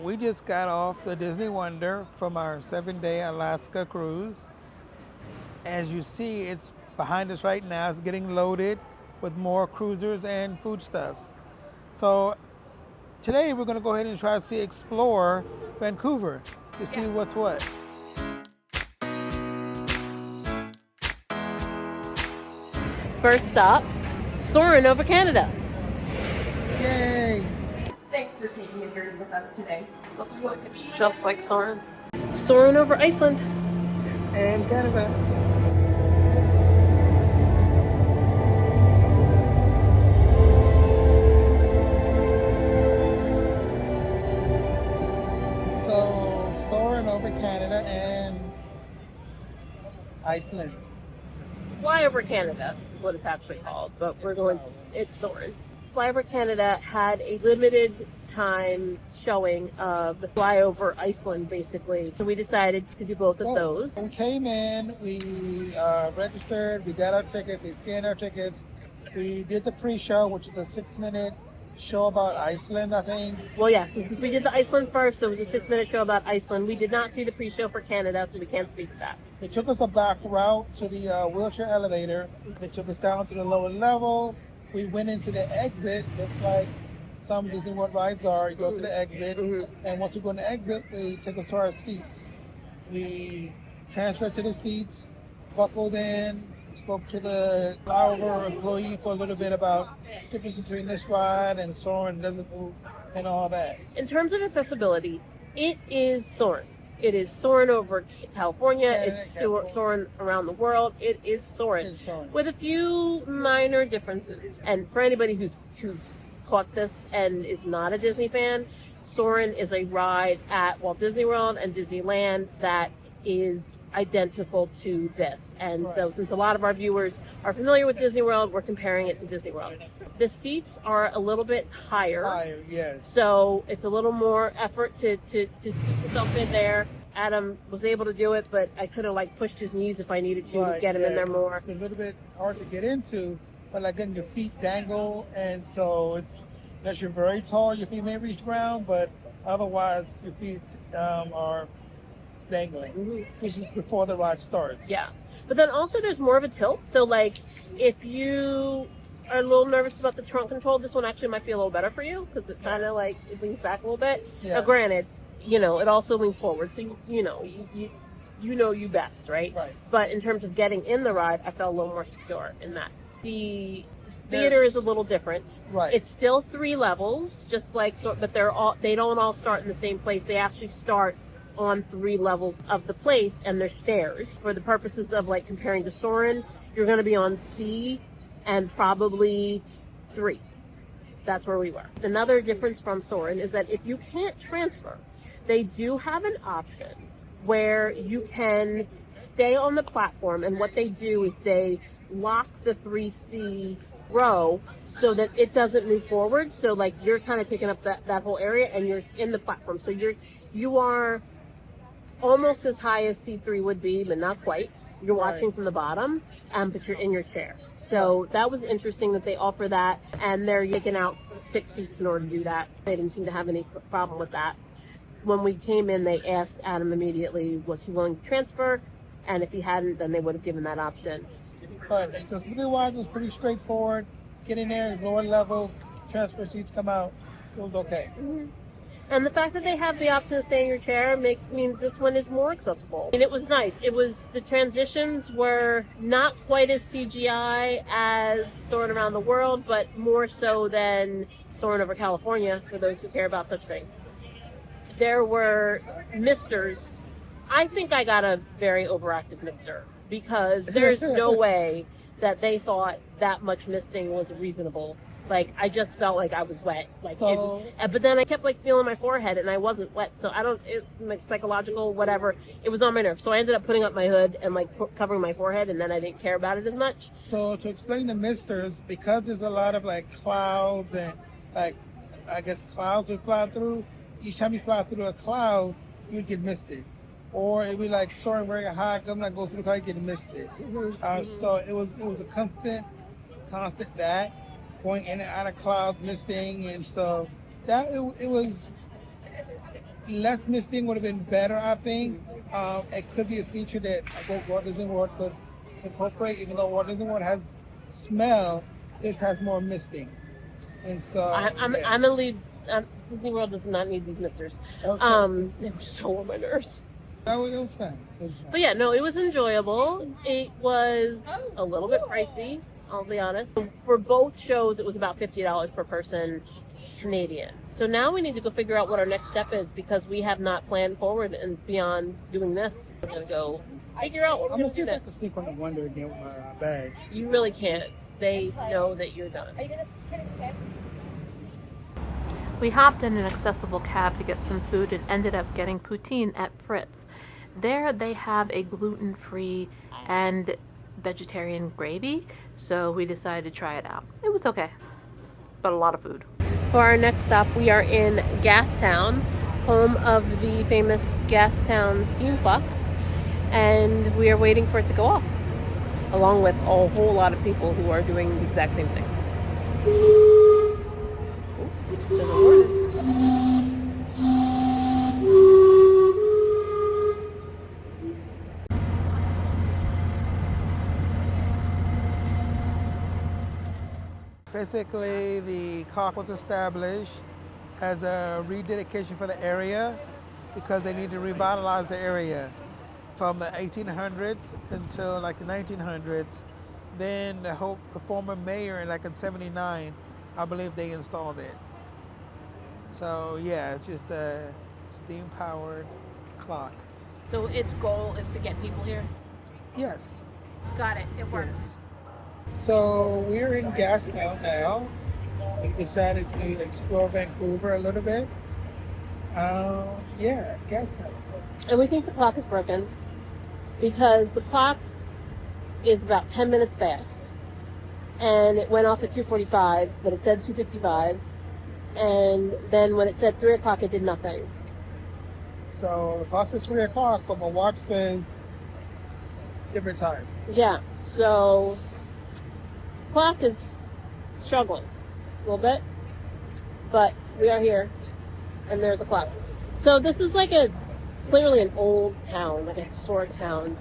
we just got off the Disney Wonder from our 7-day Alaska cruise. As you see, it's behind us right now. It's getting loaded with more cruisers and foodstuffs. So today we're going to go ahead and try to explore Vancouver to see what's what. First stop, soaring over Canada. Yay! Thanks for taking a journey with us today. Looks like it's just like soaring. Soaring over Iceland. And Canada. So, soaring over Canada and Iceland. FlyOver Canada is what it's actually called, but it's soaring. FlyOver Canada had a limited time showing of the FlyOver Iceland, basically. So we decided to do both of those. We came in, we registered, we got our tickets, we scanned our tickets. We did the pre-show, which is a 6-minute show about Iceland, I think. Well, yes, since we did the Iceland first, so it was a 6-minute show about Iceland. We did not see the pre-show for Canada, so we can't speak to that. They took us a back route to the wheelchair elevator. They took us down to the lower level. We went into the exit, just like some Disney World rides are. You go to the exit, and once we go in the exit, they take us to our seats. We transferred to the seats, buckled in, spoke to the FlyOver employee for a little bit about the difference between this ride and soaring, doesn't move, and all that. In terms of accessibility, it is soaring. It is soaring over California. It's soaring around the world. It is soaring with a few minor differences. And for anybody who's caught this and is not a Disney fan, Soarin' is a ride at Walt Disney World and Disneyland that is identical to this. And so since a lot of our viewers are familiar with Disney World, we're comparing it to Disney World. The seats are a little bit higher. Higher, yes. So it's a little more effort to stick yourself in there. Adam was able to do it, but I could have pushed his knees if I needed to get him in there more. It's a little bit hard to get into, but then your feet dangle, and so it's, unless you're very tall, your feet may reach the ground, but otherwise your feet are dangling. This is before the ride starts. Yeah, but then also there's more of a tilt. So if you are a little nervous about the trunk control, this one actually might be a little better for you because it's kind of it leans back a little bit. Yeah. Now, granted, it also leans forward, so you know you best, right? Right. But in terms of getting in the ride, I felt a little more secure in that. The theater is a little different. Right. It's still 3 levels, but they don't all start in the same place. They actually start on 3 levels of the place, and there's stairs. For the purposes of comparing to Soarin', you're going to be on C and probably 3. That's where we were. Another difference from Soarin' is that if you can't transfer, they do have an option where you can stay on the platform, and what they do is they lock the 3C row so that it doesn't move forward. So you're kind of taking up that whole area, and you're in the platform. So you are almost as high as C3 would be, but not quite. You're watching from the bottom, but you're in your chair. So that was interesting that they offer that, and they're taking out 6 seats in order to do that. They didn't seem to have any problem with that. When we came in, they asked Adam immediately, was he willing to transfer? And if he hadn't, then they would have given that option. But accessibility-wise, it was pretty straightforward. Get in there, lower level, transfer seats come out, so it was okay. And the fact that they have the option to stay in your chair means this one is more accessible. And it was nice. The transitions were not quite as CGI as Soarin' Around the World, but more so than Soarin' Over California, for those who care about such things. There were misters. I think I got a very overactive mister, because there's no way that they thought that much misting was reasonable. I just felt like I was wet. But then I kept feeling my forehead, and I wasn't wet. So psychological, whatever. It was on my nerves. So I ended up putting up my hood and covering my forehead, and then I didn't care about it as much. So to explain the misters, because there's a lot of clouds and I guess clouds would fly through. Each time you fly through a cloud, you'd get misted. Or it'd be soaring very high, coming go through the cloud, you get misted. So it was a constant that going in and out of clouds, misting, and so that it was less misting would have been better, I think. It could be a feature that I guess Walt Disney World could incorporate, even though Walt Disney World has smell, this has more misting. And so I'm gonna leave. Disney World does not need these misters. Okay. They were so on my nerves. No, it was fun. It was fun. But yeah, no, it was enjoyable. It was a little bit pricey, I'll be honest. For both shows, it was about $50 per person Canadian. So now we need to go figure out what our next step is because we have not planned forward and beyond doing this. We're gonna go figure out what we're I'm gonna gonna see do if I can next. sneak on the Wonder again with my bags. You really can't. They know that you're done. Are you gonna try to swim? We hopped in an accessible cab to get some food and ended up getting poutine at Fritz. There they have a gluten-free and vegetarian gravy, so we decided to try it out. It was okay, but a lot of food. For our next stop, we are in Gastown, home of the famous Gastown steam clock, and we are waiting for it to go off, along with a whole lot of people who are doing the exact same thing. There's a warning. Basically, the clock was established as a rededication for the area because they need to revitalize the area from the 1800s until like the 1900s. Then the former mayor, like in '79, I believe they installed it. So yeah, it's just a steam-powered clock. So its goal is to get people here? Yes. Got it. It worked. Yes. So we're in Gastown now. We decided to explore Vancouver a little bit. Yeah, Gastown. And we think the clock is broken because the clock is about 10 minutes fast. And it went off at 2:45, but it said 2:55. And then when it said 3 o'clock, it did nothing. So the clock says 3 o'clock, but my watch says different time. Yeah, so clock is struggling a little bit, but we are here, and there's a clock. So this is like clearly an old town, like a historic town.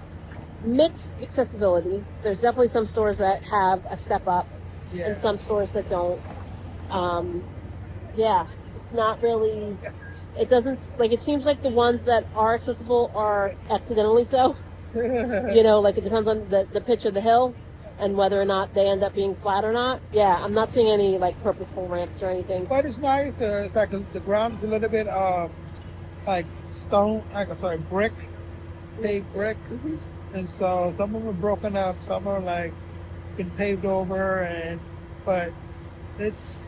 Mixed accessibility. There's definitely some stores that have a step up, and some stores that don't. Yeah, it's not really. It doesn't like. It seems like the ones that are accessible are accidentally so. You know, like it depends on the pitch of the hill and whether or not they end up being flat or not. Yeah, I'm not seeing any like purposeful ramps or anything. But it's nice. It's like the ground is a little bit like stone, brick, paved brick. Mm-hmm. And so some of them are broken up, some are like been paved over, but it's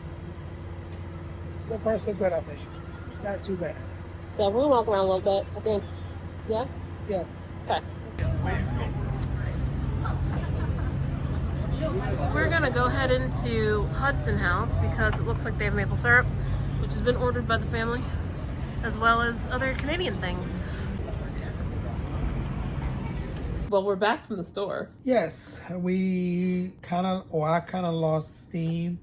so far so good, I think. Not too bad. So we're gonna walk around a little bit, I think. Yeah? Yeah. Okay. We're gonna go head into Hudson House because it looks like they have maple syrup, which has been ordered by the family, as well as other Canadian things. Well, we're back from the store. Yes, I kind of lost steam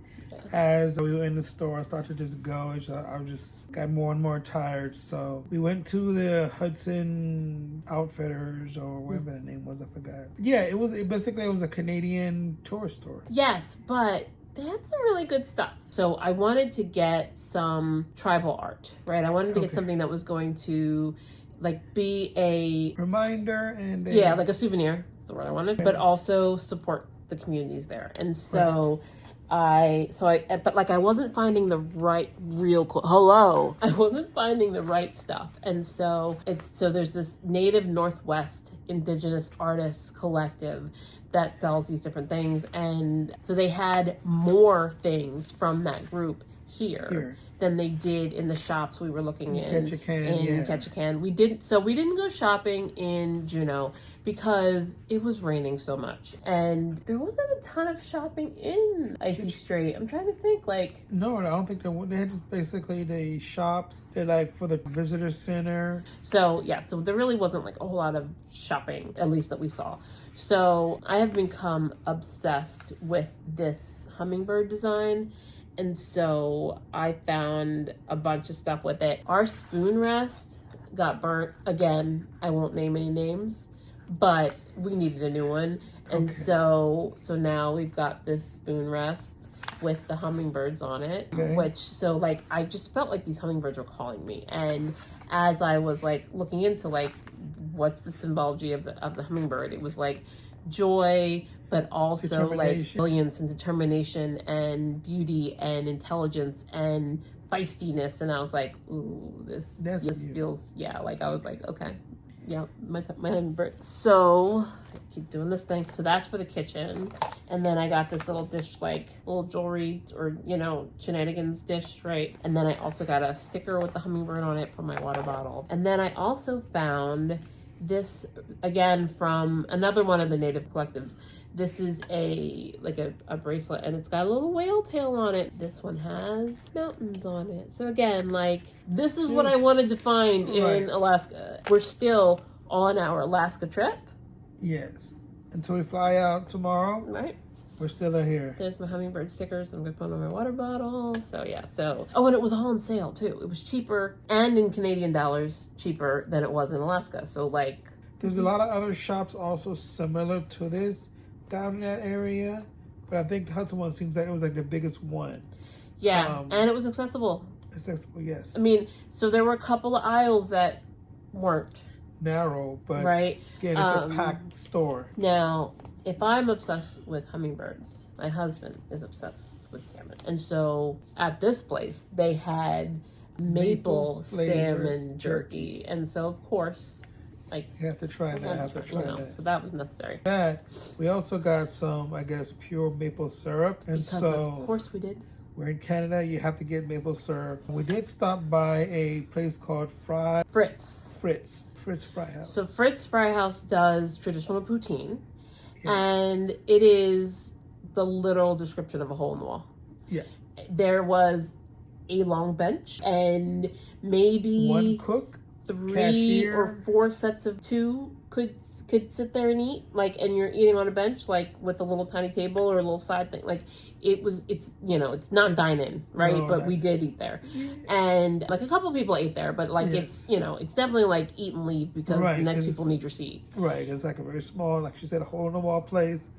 as we were in the store. I started to just go. I just got more and more tired. So we went to the Hudson Outfitters, or whatever the name was, I forgot. Yeah, it was a Canadian tourist store. Yes, but they had some really good stuff. So I wanted to get some tribal art, right? I wanted to get something that was going to like be a reminder and like a souvenir. That's the word I wanted, but also support the communities there. And so I wasn't finding the right I wasn't finding the right stuff. And so there's this Native Northwest Indigenous Artists Collective that sells these different things. And so they had more things from that group here than they did in the shops we were looking in Ketchikan. We didn't go shopping in Juneau because it was raining so much, and there wasn't a ton of shopping in Icy Strait. I'm trying to think, like, no, I don't think they had just basically the shops. They're like for the visitor center. So there really wasn't like a whole lot of shopping, at least that we saw. So I have become obsessed with this hummingbird design. And so I found a bunch of stuff with it. Our spoon rest got burnt. Again, I won't name any names, but we needed a new one. And so now we've got this spoon rest with the hummingbirds on it, which, so like, I just felt like these hummingbirds were calling me. And as I was like looking into like, what's the symbology of the hummingbird, it was like joy, but also like brilliance and determination and beauty and intelligence and feistiness. And I was like, ooh, this feels, like, I was like, okay, yeah, my hummingbird. So I keep doing this thing. So that's for the kitchen. And then I got this little dish, like little jewelry or, shenanigans dish, right? And then I also got a sticker with the hummingbird on it for my water bottle. And then I also found this, again, from another one of the native collectives. This is a bracelet, and it's got a little whale tail on it. This one has mountains on it. So again, like, this is what I wanted to find in Alaska. We're still on our Alaska trip. Yes. Until we fly out tomorrow. Right. We're still here. There's my hummingbird stickers I'm going to put on my water bottle. So yeah, oh, and it was all on sale too. It was cheaper, and in Canadian dollars, cheaper than it was in Alaska. So like, there's a lot of other shops also similar to this down in that area, but I think the Hudson one seems like it was like the biggest one. Yeah, and it was accessible. Accessible, yes. I mean, so there were a couple of aisles that weren't narrow, but right. Again, it's a packed store. Now, if I'm obsessed with hummingbirds, my husband is obsessed with salmon. And so at this place, they had maple salmon jerky. And so, of course, like, you have to try that. So that was necessary. That, we also got some, I guess, pure maple syrup. And because of course we did. We're in Canada, you have to get maple syrup. We did stop by a place called Fritz Fry House. So Fritz Fry House does traditional poutine. Yes. And it is the literal description of a hole in the wall. Yeah. There was a long bench and maybe one cook, 3 cashier, or 4 sets of 2 could sit there and eat, like, and you're eating on a bench, like, with a little tiny table or a little side thing. Like, it's not dine-in, right? No, but we did eat there. And like a couple people ate there, but like, it's definitely like eat and leave because the next people need your seat. Right. It's like a very small, like she said, a hole in the wall place.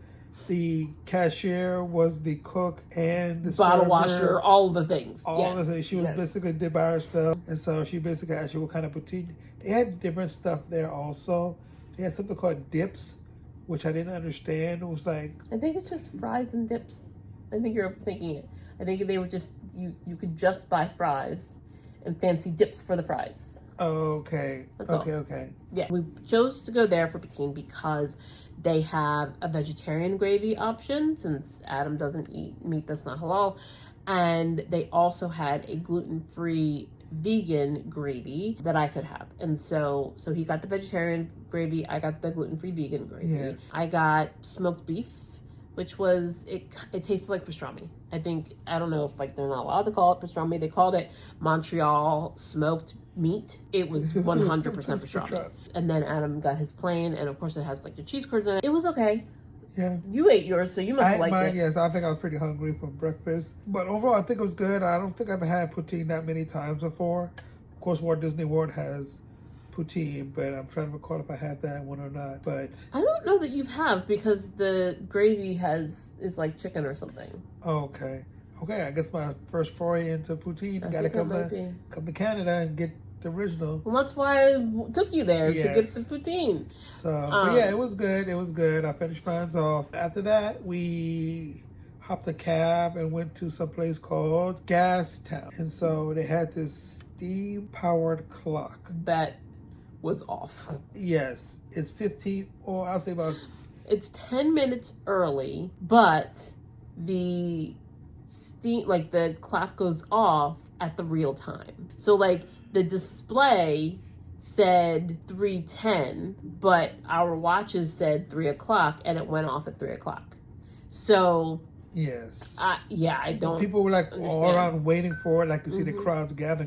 The cashier was the cook and the bottle server, washer, all the things. All the things. She was basically did by herself. And so she basically asked you what kind of poutine. They had different stuff there also. They had something called dips, which I didn't understand. It was like, I think it's just fries and dips. I think you're overthinking it. I think they were just, you could just buy fries and fancy dips for the fries. Okay. That's all. Okay. Yeah. We chose to go there for poutine because they have a vegetarian gravy option, since Adam doesn't eat meat that's not halal. And they also had a gluten-free vegan gravy that I could have. And so he got the vegetarian gravy, I got the gluten-free vegan gravy. Yes. I got smoked beef, which was, it tasted like pastrami. I don't know if like they're not allowed to call it pastrami. They called it Montreal smoked meat. It was 100% pastrami. And then Adam got his plain, and of course it has like the cheese curds in it. It was okay. Yeah. You ate yours, so you must have liked it. Yes, I think I was pretty hungry for breakfast. But overall, I think it was good. I don't think I've had poutine that many times before. Of course, Walt Disney World has poutine, but I'm trying to recall if I had that one or not. But I don't know that you have, because the gravy is like chicken or something. Okay, I guess my first foray into poutine. Got to come to Canada and get the original. Well, that's why I took you there, to get the poutine. So, but yeah, it was good. I finished mine off. After that, we hopped a cab and went to some place called Gastown. And so they had this steam-powered clock. That was off. Yes. It's 15, or I'll say about... It's 10 minutes early, but the steam, like the clock goes off at the real time. So like the display said 3:10, but our watches said 3 o'clock, and it went off at 3 o'clock. So yes, I don't. People were like understand. all around waiting for it, like to see the crowds gather.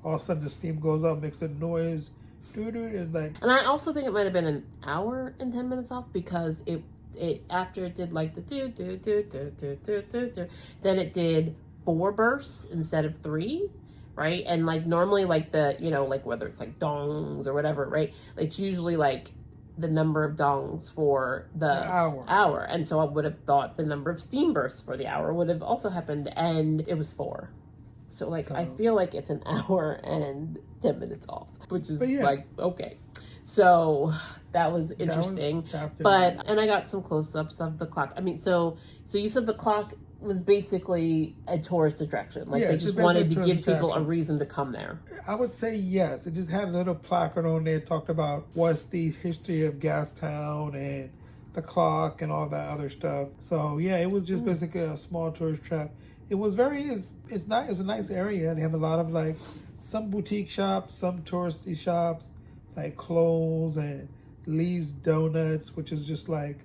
All of a sudden, the steam goes up, makes a noise. And I also think it might have been an hour and 10 minutes off, because it after it did like the do, then it did 4 bursts instead of 3, right? And like normally like the, you know, like whether it's like dongs or whatever, right? It's usually like the number of dongs for the hour. And so I would have thought the number of steam bursts for the hour would have also happened, and it was 4. So like I feel like it's an hour and 10 minutes off, which is like okay. So that was interesting. And I got some close-ups of the clock. I mean, so you said the clock was basically a tourist attraction. Like they just wanted to give people a reason to come there. I would say yes. It just had a little placard on there, talked about what's the history of Gastown and the clock and all that other stuff. So yeah, it was just basically a small tourist trap. It was it's nice. It's a nice area. They have a lot of like some boutique shops, some touristy shops, like clothes and Lee's Donuts, which is just like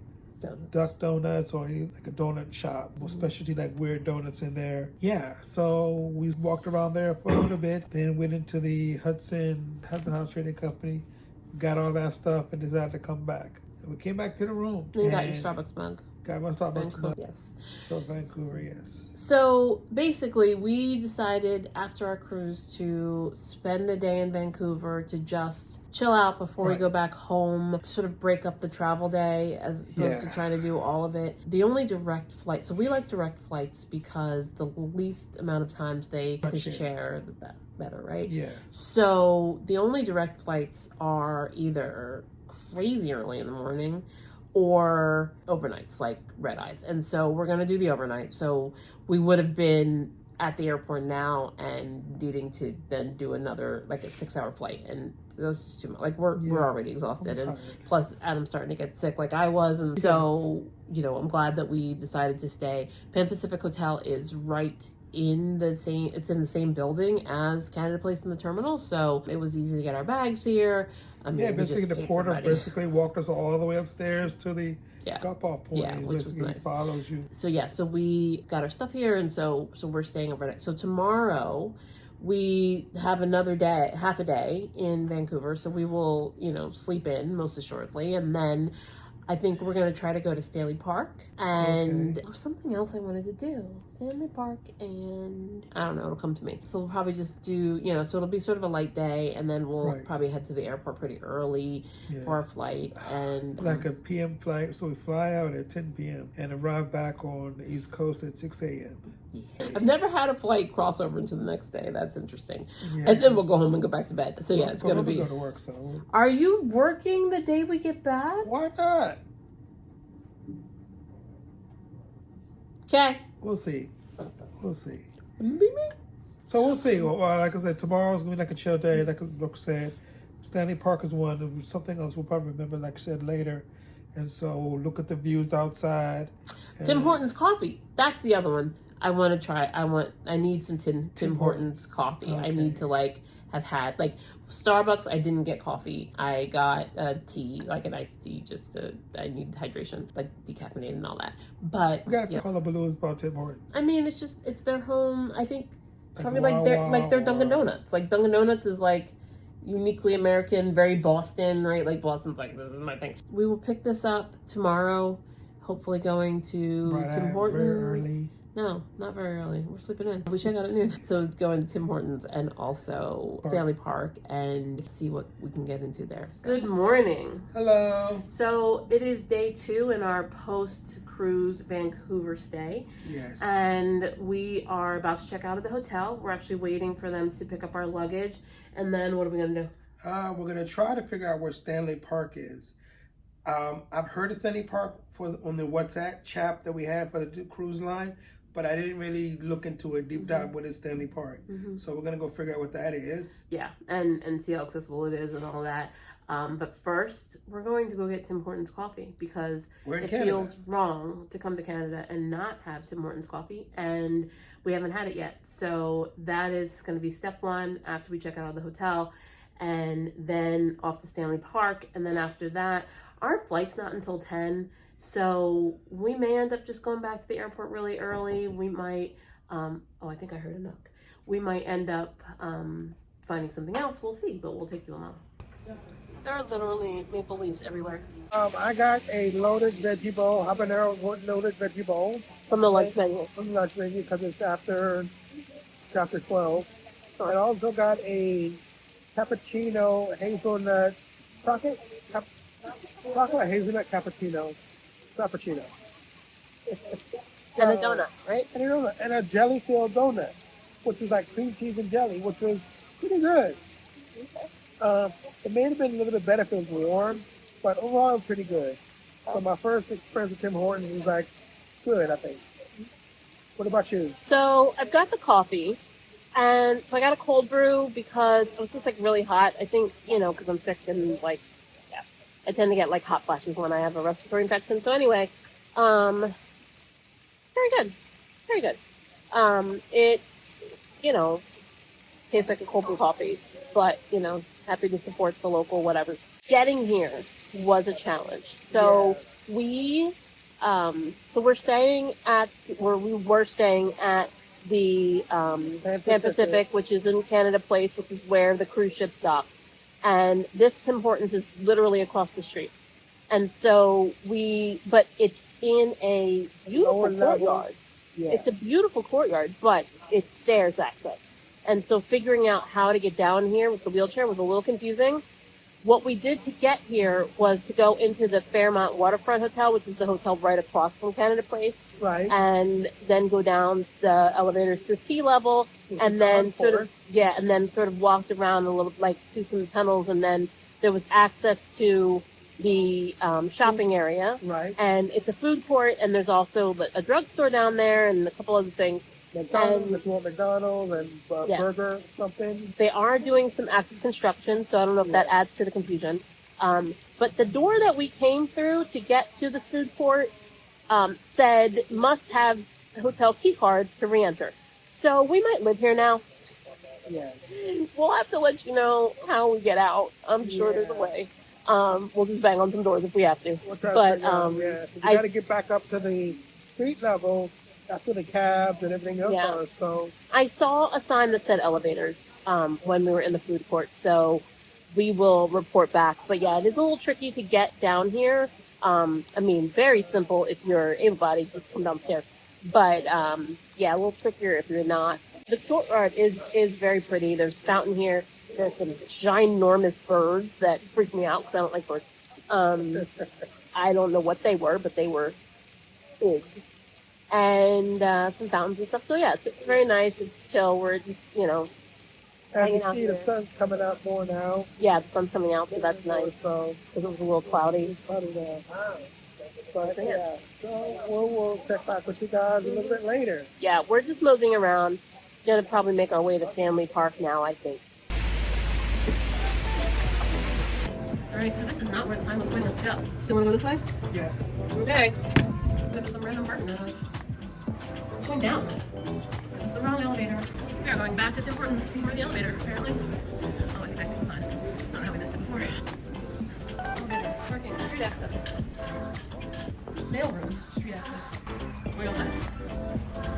duck donuts or like a donut shop with specialty like weird donuts in there. Yeah, so we walked around there for a little bit, then went into the Hudson House Trading Company, got all that stuff, and decided to come back. And we came back to the room. You got your Starbucks mug. Got my Starbucks mug. Yes. So Vancouver, yes. So basically, we decided after our cruise to spend the day in Vancouver to just chill out before we go back home, sort of break up the travel day as opposed to trying to do all of it. The only direct flight, so we like direct flights because the least amount of times they share, the better, right? Yeah. So the only direct flights are either crazy early in the morning or overnights, like red eyes. And so we're going to do the overnight. So we would have been at the airport now and needing to then do another, like a 6-hour flight. And those is too much. Like we're already exhausted. And plus Adam's starting to get sick like I was. And so, you know, I'm glad that we decided to stay. Pan Pacific Hotel is right in the same building as Canada Place in the terminal. So it was easy to get our bags here. I mean, basically the porter basically walked us all the way upstairs to the drop-off point. Yeah, which was nice. Follows you. So we got our stuff here, and so we're staying overnight. So tomorrow we have another day, half a day in Vancouver. So we will, you know, sleep in most assuredly, and then I think we're going to try to go to Stanley Park, and there was something else I wanted to do. Stanley Park, and I don't know, it'll come to me. So we'll probably just do, you know, so it'll be sort of a light day, and then we'll probably head to the airport pretty early for our flight. And like a PM flight, so we fly out at 10 p.m. and arrive back on the East Coast at 6 a.m. I've never had a flight cross over into the next day. That's interesting. And then we'll go home and go back to bed. So yeah, it's going to be. Go to work, so. Are you working the day we get back? Why not? Okay. We'll see. So we'll see. Well, like I said, tomorrow's going to be like a chill day. Like Brooke said, Stanley Park is one. There's something else we'll probably remember, like I said, later. And so we'll look at the views outside. Tim Hortons coffee. That's the other one I want to try. I need some Tim Hortons coffee. Okay. I need to have had Starbucks. I didn't get coffee. I got a tea, like an iced tea, I need hydration, like decaffeinated and all that. But we gotta call the balloons about Tim Hortons. I mean, it's their home. I think it's probably their Dunkin' Donuts. Like Dunkin' Donuts is like uniquely American, very Boston, right? Like Boston's like, this is my thing. We will pick this up tomorrow. Hopefully going to Tim Hortons. Very early. No, not very early. We're sleeping in. We check out at noon. So going to Tim Hortons and also Stanley Park and see what we can get into there. So. Good morning. Hello. So it is day 2 in our post-cruise Vancouver stay. Yes. And we are about to check out of the hotel. We're actually waiting for them to pick up our luggage. And then what are we going to do? We're going to try to figure out where Stanley Park is. I've heard of Stanley Park on the WhatsApp chat that we have for the cruise line, but I didn't really look into a deep dive what is Stanley Park. So we're going to go figure out what that is. Yeah, and see how accessible it is and all that. But first, we're going to go get Tim Hortons coffee because it feels wrong to come to Canada and not have Tim Hortons coffee, and we haven't had it yet. So that is going to be step 1 after we check out of the hotel, and then off to Stanley Park, and then after that, our flight's not until 10, so we may end up just going back to the airport really early. We might, I think I heard a knock. We might end up finding something else. We'll see, but we'll take you along. There are literally maple leaves everywhere. I got a loaded veggie bowl, habanero loaded veggie bowl From the lunch menu. from the lunch menu because it's after 12. Sure. I also got a cappuccino hazelnut chocolate hazelnut cappuccino. And a donut, right? And a jelly filled donut, which was like cream cheese and jelly, which was pretty good. It may have been a little bit better if it was warm, but overall it was pretty good. So my first experience with Tim Hortons was like good, I think. What about you? So I've got the coffee, and so I got a cold brew because it was just like really hot. I think, because I'm sick and like, yeah, I tend to get like hot flashes when I have a respiratory infection. So anyway, very good, very good. It, tastes like a cold brew coffee, but happy to support the local whatever's. Getting here was a challenge. So we were staying at the Pan Pacific, which is in Canada Place, which is where the cruise ship stopped. And this Tim Hortons is literally across the street. And so but it's in a beautiful courtyard. Yeah. It's a beautiful courtyard, but it's stairs access. And so figuring out how to get down here with the wheelchair was a little confusing. What we did to get here was to go into the Fairmont Waterfront Hotel, which is the hotel right across from Canada Place. Right. And then go down the elevators to sea level, and then sort of walked around a little, like to some tunnels, and then there was access to the shopping area. Right. And it's a food court, and there's also a drugstore down there and a couple other things. McDonald's and burger something. They are doing some active construction, so I don't know if that adds to the confusion. But the door that we came through to get to the food court said must have a hotel key card to re-enter. So we might live here now. Yeah. We'll have to let you know how we get out. I'm sure there's a way. We'll just bang on some doors if we have to. We got to get back up to the street level. That's where the cabs and everything else are. So I saw a sign that said elevators when we were in the food court, so we will report back. But yeah, it is a little tricky to get down here. Very simple if you're able-bodied, just come downstairs. But a little trickier if you're not. The courtyard is very pretty. There's a fountain here. There's some ginormous birds that freak me out because I don't like birds. I don't know what they were, but they were big. And some fountains and stuff. So yeah, it's very nice. It's chill. We're just, as hanging you out see, here. the sun's coming out more now. Yeah, the sun's coming out, so that's nice. So because it was a little cloudy. It's cloudy now. But so we'll check back with you guys a little bit later. Yeah, we're just moseying around. Gonna probably make our way to Stanley Park now, I think. Alright, so this is not where the sign was pointing us to go. Still wanna go this way? Yeah. Okay. Go to some random part now. Going down. This is the wrong elevator. We are going back to Tim Hortons before the elevator, apparently. Oh, I think I see the sign. I don't know how we missed it before. Elevator, parking, street access. Mailroom, street access. Going outside.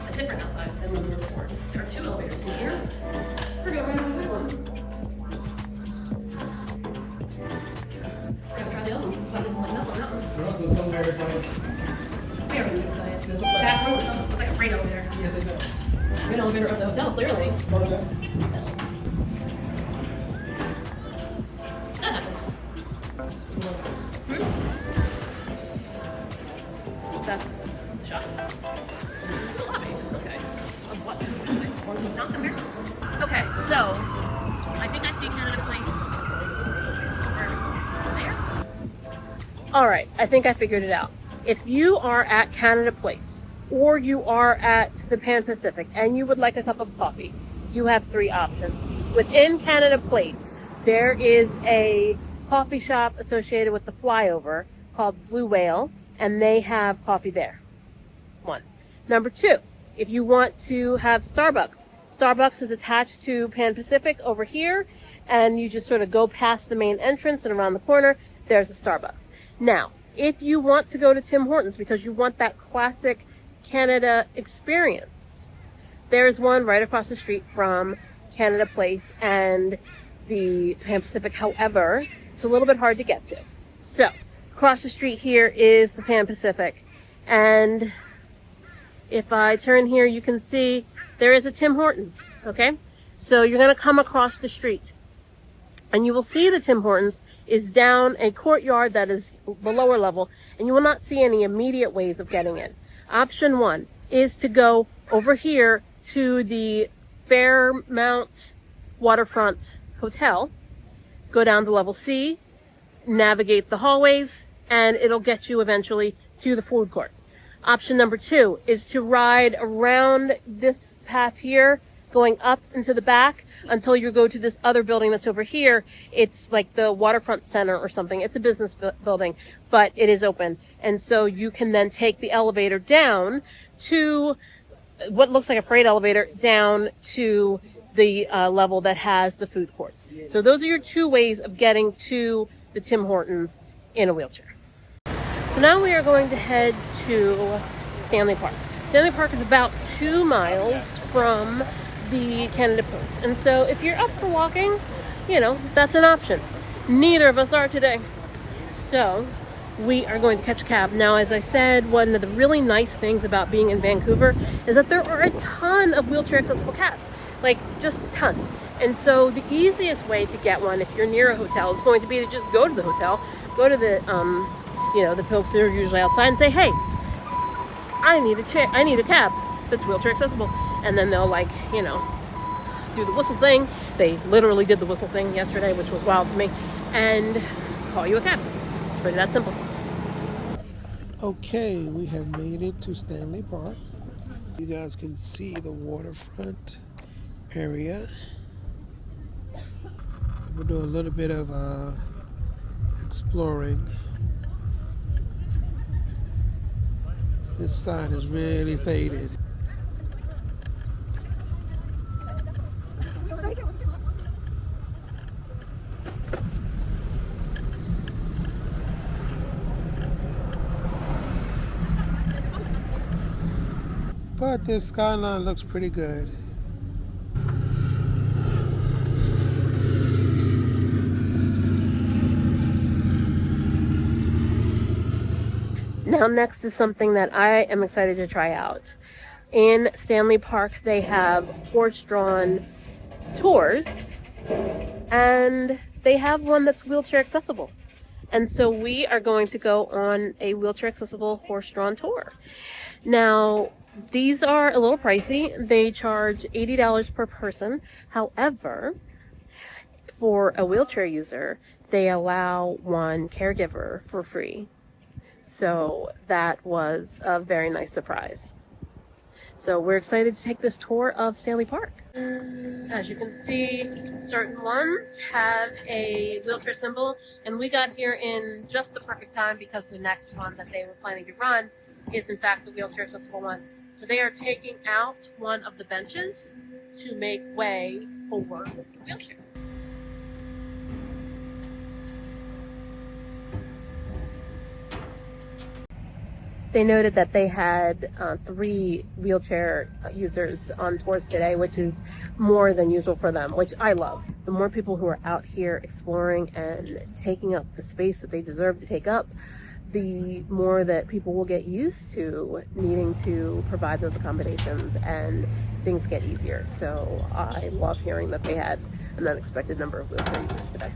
It's different outside than when we were before. There are two elevators in here. We're going right on the big one. We're gonna try the other one. This one isn't like that one. There also somewhere it's like We already did say it. Back room or something. It's like a freight elevator. yes, it does. Freight elevator of the hotel, clearly. That's the shops. This is the lobby. Okay. Of what? Or not the fair. Okay, so I think I see Canada Place over there. All right, I think I figured it out. If you are at Canada Place or you are at the Pan Pacific and you would like a cup of coffee, you have three options. Within Canada Place, there is a coffee shop associated with the FlyOver called Blue Whale, and they have coffee there. One. Number two, if you want to have Starbucks, Starbucks is attached to Pan Pacific over here, and you just sort of go past the main entrance and around the corner, there's a Starbucks. Now, if you want to go to Tim Hortons because you want that classic Canada experience, there's one right across the street from Canada Place, and the Pan Pacific. However, it's a little bit hard to get to. So across the street here is the Pan Pacific, and if I turn here, you can see there is a Tim Hortons. Okay, so you're going to come across the street, and you will see the Tim Hortons is down a courtyard that is the lower level, and you will not see any immediate ways of getting in. Option one is to go over here to the Fairmount Waterfront Hotel, go down to level C, navigate the hallways, and it'll get you eventually to the food court. Option number two is to ride around this path here, going up into the back until you go to this other building that's over here. It's like the Waterfront Center or something. It's a business building, but it is open. And so you can then take the elevator down to what looks like a freight elevator down to the level that has the food courts. So those are your two ways of getting to the Tim Hortons in a wheelchair. So now we are going to head to Stanley Park. Stanley Park is about 2 miles from the Canada Post. And so if you're up for walking, you know, that's an option. Neither of us are today. So we are going to catch a cab. Now, as I said, one of the really nice things about being in Vancouver is that there are a ton of wheelchair accessible cabs, like just tons. And so the easiest way to get one if you're near a hotel is going to be to just go to the hotel, go to the, the folks that are usually outside and say, hey, I need a cab that's wheelchair accessible. And then they'll do the whistle thing. They literally did the whistle thing yesterday, which was wild to me, and call you a cab. It's pretty that simple. Okay, we have made it to Stanley Park. You guys can see the waterfront area. We'll do a little bit of exploring. This sign is really faded. But this skyline looks pretty good. Now next is something that I am excited to try out. In Stanley Park, they have horse-drawn tours, and they have one that's wheelchair accessible. And so we are going to go on a wheelchair accessible horse-drawn tour. Now, these are a little pricey. They charge $80 per person. However, for a wheelchair user, they allow one caregiver for free. So that was a very nice surprise. So we're excited to take this tour of Stanley Park. As you can see, certain ones have a wheelchair symbol, and we got here in just the perfect time because the next one that they were planning to run is in fact the wheelchair accessible one. So they are taking out one of the benches to make way for the wheelchair. They noted that they had 3 wheelchair users on tours today, which is more than usual for them, which I love. The more people who are out here exploring and taking up the space that they deserve to take up, the more that people will get used to needing to provide those accommodations and things get easier. So I love hearing that they had an unexpected number of wheelchair users today.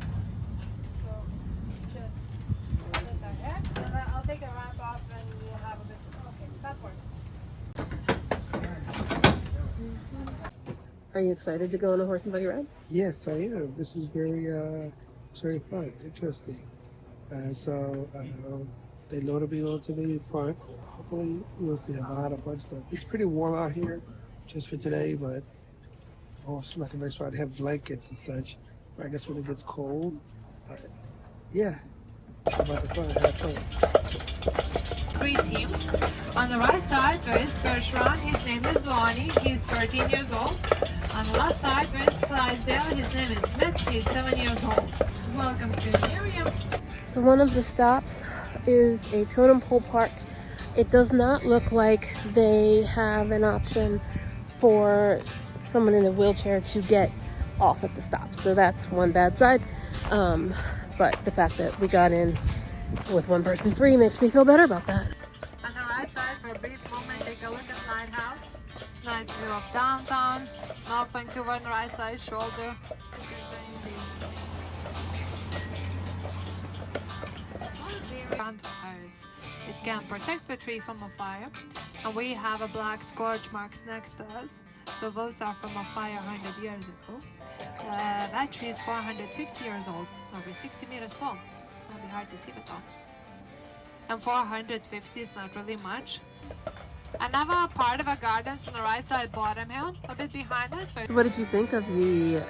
I'll take a ramp off and we'll have a bit. Okay, that works. Are you excited to go on a horse and buggy ride? Yes, I am. This is very fun, interesting. They loaded me onto the front. Hopefully, we'll see a lot of fun stuff. It's pretty warm out here just for today, but I also like to make sure I have blankets and such. I guess when it gets cold. But yeah, I'm about to have fun. 3 teams. On the right side, there is Bertrand. His name is Lonnie. He's 13 years old. On the left side, there is Clydesdale. His name is Smith. He's 7 years old. Welcome to Miriam. So one of the stops is a totem pole park. It does not look like they have an option for someone in a wheelchair to get off at the stop. So that's one bad side. But the fact that we got in with one person free makes me feel better about that. On the right side, for a brief moment, take a look at Lighthouse. Nice view of downtown. North Vancouver on the right side shoulder. It can protect the tree from a fire, and we have a black scorch marks next to us. So those are from a fire 100 years ago. That tree is 450 years old, over 60 meters tall. It'll be hard to see it all. And 450 is not really much. Another part of our gardens on the right side, bottom hill, a bit behind us. So what did you think of the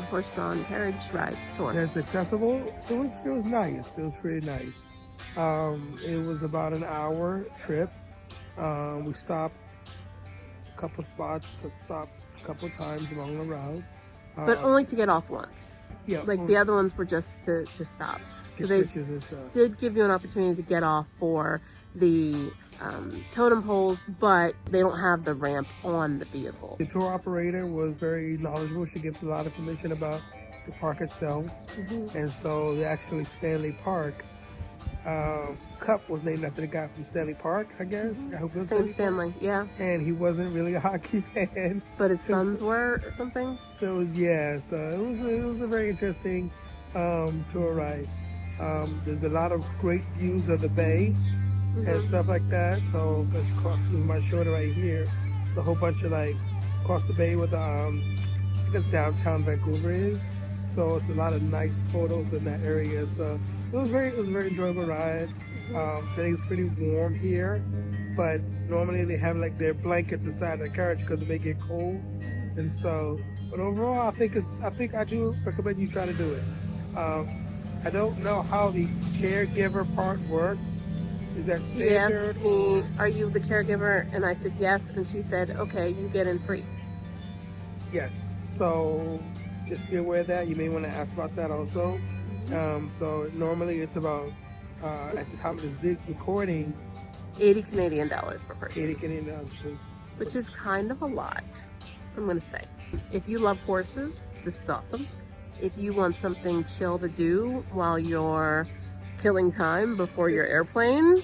horse-drawn carriage ride tour? It's accessible. It was nice. It was pretty nice. It was about an hour trip. We stopped a couple spots to stop a couple times along the route. But only to get off once. Yeah. Like the other ones were just to stop. So Get they pictures and stuff. did give you an opportunity to get off for the totem poles, but they don't have the ramp on the vehicle. The tour operator was very knowledgeable. She gives a lot of information about the park itself. And so they actually Stanley Park Cup was named after the guy from Stanley Park, I guess. I hope it was Same Stanley, yeah. And he wasn't really a hockey fan. But his sons were or something? So yeah, so it was a very interesting tour ride. There's a lot of great views of the bay and stuff like that. So that's crossing my shoulder right here. It's a whole bunch of like across the bay with I guess downtown Vancouver is. So it's a lot of nice photos in that area. So it was a very enjoyable ride. Today it's pretty warm here, but normally they have like their blankets inside the carriage because it may get cold. And so, but overall, I think I do recommend you try to do it. I don't know how the caregiver part works. Is that She standard? asked me, are you the caregiver? And I said yes, and she said, okay, you get in free. Yes. So just be aware of that. You may want to ask about that also. So normally it's about, at the time of the recording, 80 Canadian dollars per person. 80 Canadian dollars. Which is kind of a lot, I'm going to say. If you love horses, this is awesome. If you want something chill to do while you're killing time before your airplane,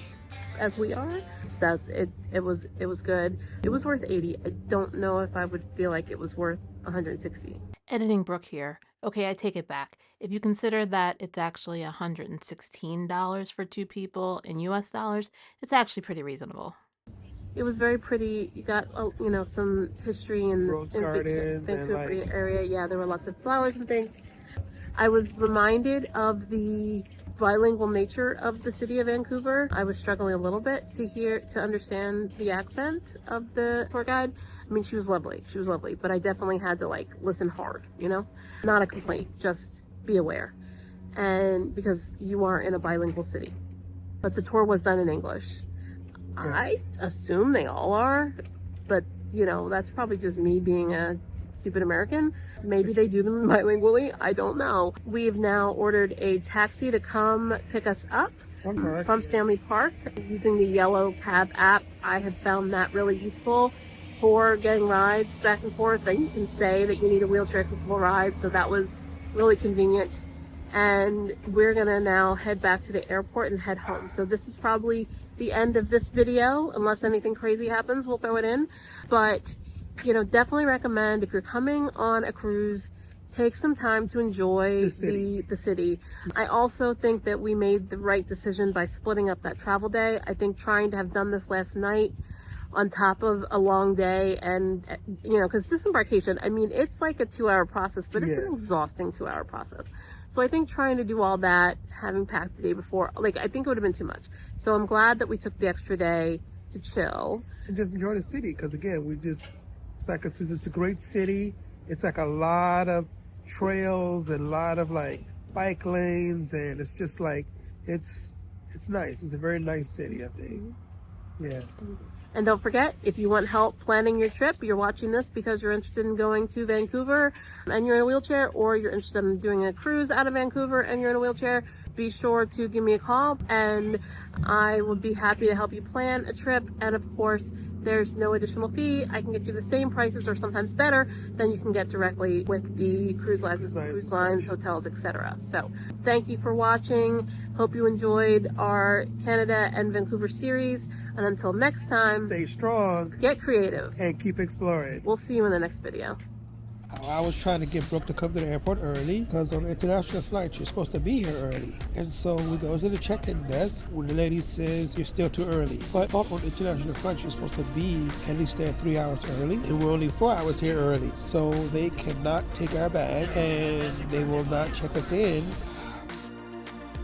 as we are, that's it. It was good. It was worth 80. I don't know if I would feel like it was worth 160. Editing Brooke here. Okay, I take it back. If you consider that it's actually $116 for two people in US dollars, it's actually pretty reasonable. It was very pretty. You got, some history in Rose this gardens and, Vancouver like- area. Yeah, there were lots of flowers and things. I was reminded of the bilingual nature of the city of Vancouver. I was struggling a little bit to understand the accent of the tour guide. I mean, she was lovely, but I definitely had to listen hard, Not a complaint, just be aware. And because you are in a bilingual city. But the tour was done in English. I assume they all are, but that's probably just me being a stupid American. Maybe they do them bilingually, I don't know. We've now ordered a taxi to come pick us up from Stanley Park using the yellow cab app. I have found that really useful for getting rides back and forth. And you can say that you need a wheelchair accessible ride, so that was really convenient. And we're gonna now head back to the airport and head home. So this is probably the end of this video, unless anything crazy happens, we'll throw it in. But definitely recommend, if you're coming on a cruise, take some time to enjoy the city. I also think that we made the right decision by splitting up that travel day. I think trying to have done this last night on top of a long day, and because disembarkation, I mean, it's like a 2-hour process, but it's an exhausting 2-hour process. So I think trying to do all that, having packed the day before, I think it would have been too much. So I'm glad that we took the extra day to chill and just enjoy the city, because again, it's a great city. It's like a lot of trails and a lot of bike lanes, and it's just it's nice. It's a very nice city, I think. Yeah. And don't forget, if you want help planning your trip, you're watching this because you're interested in going to Vancouver and you're in a wheelchair, or you're interested in doing a cruise out of Vancouver and you're in a wheelchair, be sure to give me a call and I would be happy to help you plan a trip. And of course, There's no additional fee. I can get you the same prices or sometimes better than you can get directly with the cruise lines, hotels, etc. So thank you for watching. Hope you enjoyed our Canada and Vancouver series. And until next time, Stay strong get creative. and keep exploring. We'll see you in the next video. I was trying to get Brooke to come to the airport early because on international flights you're supposed to be here early. And so we go to the check-in desk when the lady says you're still too early. But on international flights you're supposed to be at least there 3 hours early, and we're only 4 hours here early. So they cannot take our bag and they will not check us in